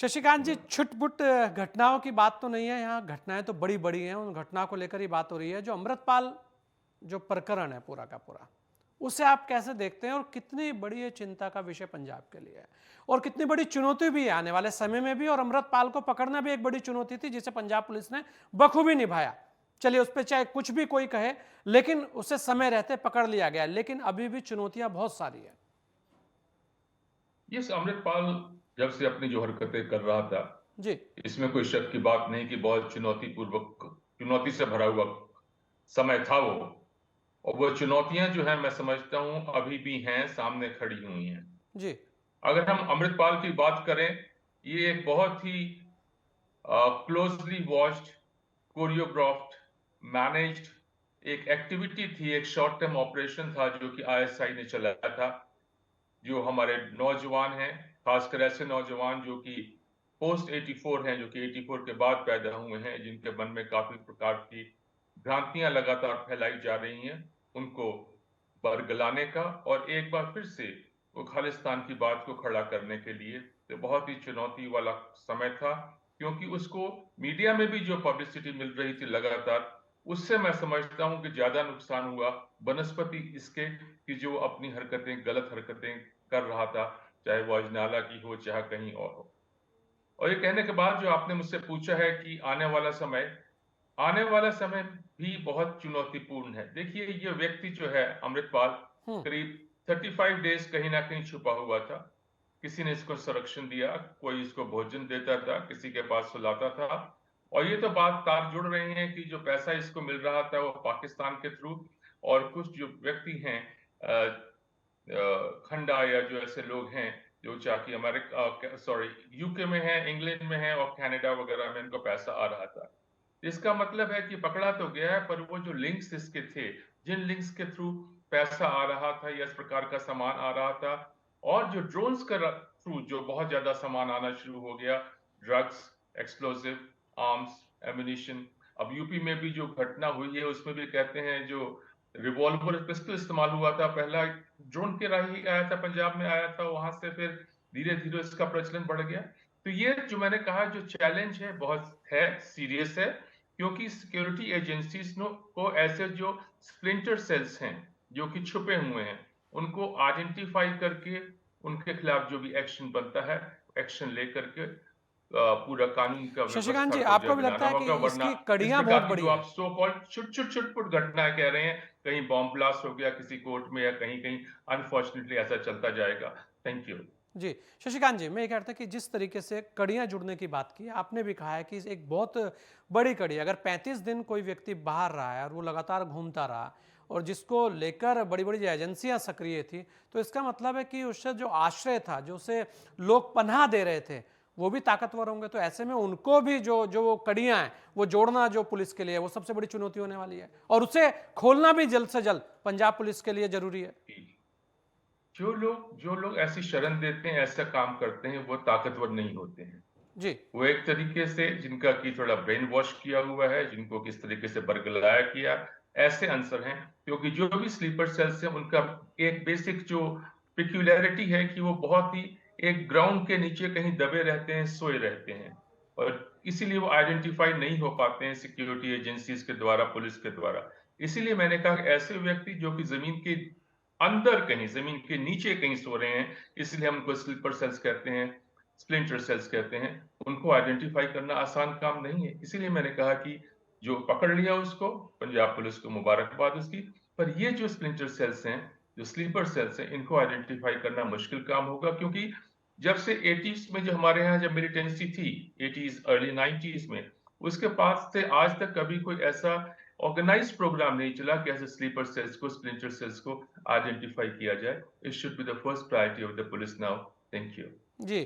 शशिकांत जी, छुट-पुट घटनाओं की बात तो नहीं है यहाँ, घटनाएं तो बड़ी-बड़ी हैं, उन घटनाओं को लेकर ही बात हो रही है। जो अमृतपाल जो प्रकरण है पूरा का पूरा, उसे आप कैसे देखते हैं और कितनी बड़ी ये चिंता का विषय पंजाब के लिए है? और कितनी बड़ी चुनौती भी है आने वाले समय में भी, और अमृतपाल को पकड़ना भी एक बड़ी चुनौती थी जिसे पंजाब पुलिस ने बखूबी निभाया। चलिए उस पे चाहे कुछ भी कोई कहे, लेकिन उसे समय रहते पकड़ लिया गया, लेकिन अभी भी चुनौतियां बहुत सारी है। ये अमृतपाल जब से अपनी जो हरकतें कर रहा था, जी। इसमें कोई शक की बात नहीं कि बहुत चुनौती से भरा हुआ समय था वो। और वो चुनौतियां जो है मैं समझता हूं अभी भी हैं, सामने खड़ी हुई हैं। जी। अगर हम अमृतपाल की बात करें, ये एक बहुत ही क्लोजली वॉच्ड, कोरियोग्राफ्ड, मैनेज्ड एक एक्टिविटी थी, एक शॉर्ट टर्म ऑपरेशन था जो कि आईएसआई ने चलाया था। जो हमारे नौजवान हैं, खासकर ऐसे नौजवान जो कि पोस्ट 84 हैं, जो कि 84 के बाद पैदा हुए हैं, जिनके मन में काफी प्रकार की भ्रांतियां लगातार फैलाई जा रही हैं, उनको बरगलाने का और एक बार फिर से वो खालिस्तान की बात को खड़ा करने के लिए तो बहुत ही चुनौती वाला समय था। क्योंकि उसको मीडिया में भी जो पब्लिसिटी मिल रही थी लगातार, उससे मैं समझता हूं कि ज्यादा नुकसान हुआ बनस्पति इसके कि जो अपनी हरकतें, गलत हरकतें कर रहा था, चाहे वो अजनाला की हो, चाहे कहीं और हो। और ये कहने के बाद जो आपने मुझसे पूछा है कि आने वाला समय भी बहुत चुनौतीपूर्ण है। देखिए, ये व्यक्ति जो है अमृतपाल, हम्म। करीब 35 डेज कहीं ना कहीं छुपा हुआ था। किसी ने इसको संरक्षण दिया, कोई इसको भोजन देता था, किसी के पास सुलाता था। और ये तो बात तार जुड़ रही है कि जो पैसा इसको मिल रहा था वो पाकिस्तान के थ्रू, और कुछ जो व्यक्ति हैं, खंडा या जो ऐसे लोग हैं जो चाहे अमेरिका, सॉरी, यूके में है, इंग्लैंड में है और कनाडा वगैरह में इनको पैसा आ रहा था। इसका मतलब है कि पकड़ा तो गया है, पर वो जो लिंक्स इसके थे, जिन लिंक्स के थ्रू पैसा आ रहा था या इस प्रकार का सामान आ रहा था, और जो ड्रोन्स के थ्रू जो बहुत ज्यादा सामान आना शुरू हो गया, ड्रग्स, एक्सप्लोसिव, आर्म्स, एम्यूनिशन। अब यूपी में भी जो घटना हुई है उसमें भी कहते हैं जो रिवॉल्वर पिस्टल इस्तेमाल हुआ था, पहला ड्रोन के राही ही आया था, पंजाब में आया था, वहां से फिर धीरे धीरे इसका प्रचलन बढ़ गया। तो ये जो मैंने कहा, जो चैलेंज है बहुत है, सीरियस है। क्योंकि सिक्योरिटी एजेंसीज को ऐसे जो स्प्लिंटर सेल्स हैं जो कि छुपे हुए हैं, उनको आइडेंटिफाई करके उनके खिलाफ जो भी एक्शन बनता है, एक्शन लेकर के पूरा कानून का शशिकांत व्यवस्था जी, को जो आपको है भी लगता बनाना है कि होगा। वरना इसकी इस कड़ियां बहुत प्रकार की बड़ी जो हैं? आप सो कॉल्ड छुटपुट घटनाएं कह रहे हैं, कहीं बॉम्ब ब्लास्ट हो गया किसी कोर्ट में या कहीं कहीं, अनफॉर्चुनेटली ऐसा चलता जाएगा। Thank you. जी। शशिकांत जी, मैं ये कह रहा था कि जिस तरीके से कड़ियां जुड़ने की बात की, आपने भी कहा है कि एक बहुत बड़ी कड़ी, अगर 35 दिन कोई व्यक्ति बाहर रहा है और वो लगातार घूमता रहा और जिसको लेकर बड़ी बड़ी एजेंसियां सक्रिय थी, तो इसका मतलब है कि उससे जो आश्रय था, जो उसे लोग पनाह दे रहे थे, वो भी ताकतवर होंगे। तो ऐसे में उनको भी जो जो वो कड़ियां हैं वो जोड़ना जो पुलिस के लिए वो सबसे बड़ी चुनौती होने वाली है, और उसे खोलना भी जल्द से जल्द पंजाब पुलिस के लिए जरूरी है। जो लोग ऐसी शरण देते हैं, ऐसा काम करते हैं, वो ताकतवर नहीं होते हैं। जी। वो एक तरीके से जिनका की थोड़ा ब्रेन वॉश किया हुआ है, जिनको किस तरीके से बरगलाया किया, ऐसे आंसर हैं। क्योंकि जो भी स्लीपर सेल्स हैं, उनका एक बेसिक जो पिक्यूलैरिटी है कि वो बहुत ही एक ग्राउंड के नीचे कहीं दबे रहते हैं, सोए रहते हैं, और इसीलिए वो आइडेंटिफाई नहीं हो पाते हैं सिक्योरिटी एजेंसीज के द्वारा, पुलिस के द्वारा। इसीलिए मैंने कहा कि ऐसे व्यक्ति जो कि जमीन के अंदर कहीं, जमीन के नीचे कहीं सो रहे हैं, इसलिए हम उनको स्लीपर सेल्स कहते हैं, स्प्लिंटर सेल्स कहते हैं, उनको आइडेंटिफाई करना आसान काम नहीं है। इसीलिए मैंने कहा कि जो पकड़ लिया उसको, पंजाब पुलिस को मुबारकबाद उसकी। पर ये जो स्प्लिंटर सेल्स हैं, जो स्लीपर सेल्स हैं, इनको आइडेंटिफाई करना मुश्किल काम होगा। क्योंकि जब से 80s में जो हमारे यहाँ जब मिलिटेंसी थी, 80s अर्ली 90s में, उसके बाद से आज तक कभी कोई ऐसा ऑर्गेनाइज्ड प्रोग्राम नहीं चला कि ऐसे स्लीपर सेल्स को, स्प्लिंटर सेल्स को आइडेंटिफाई किया जाए। It should be the first priority of the police now. Thank you. Ji.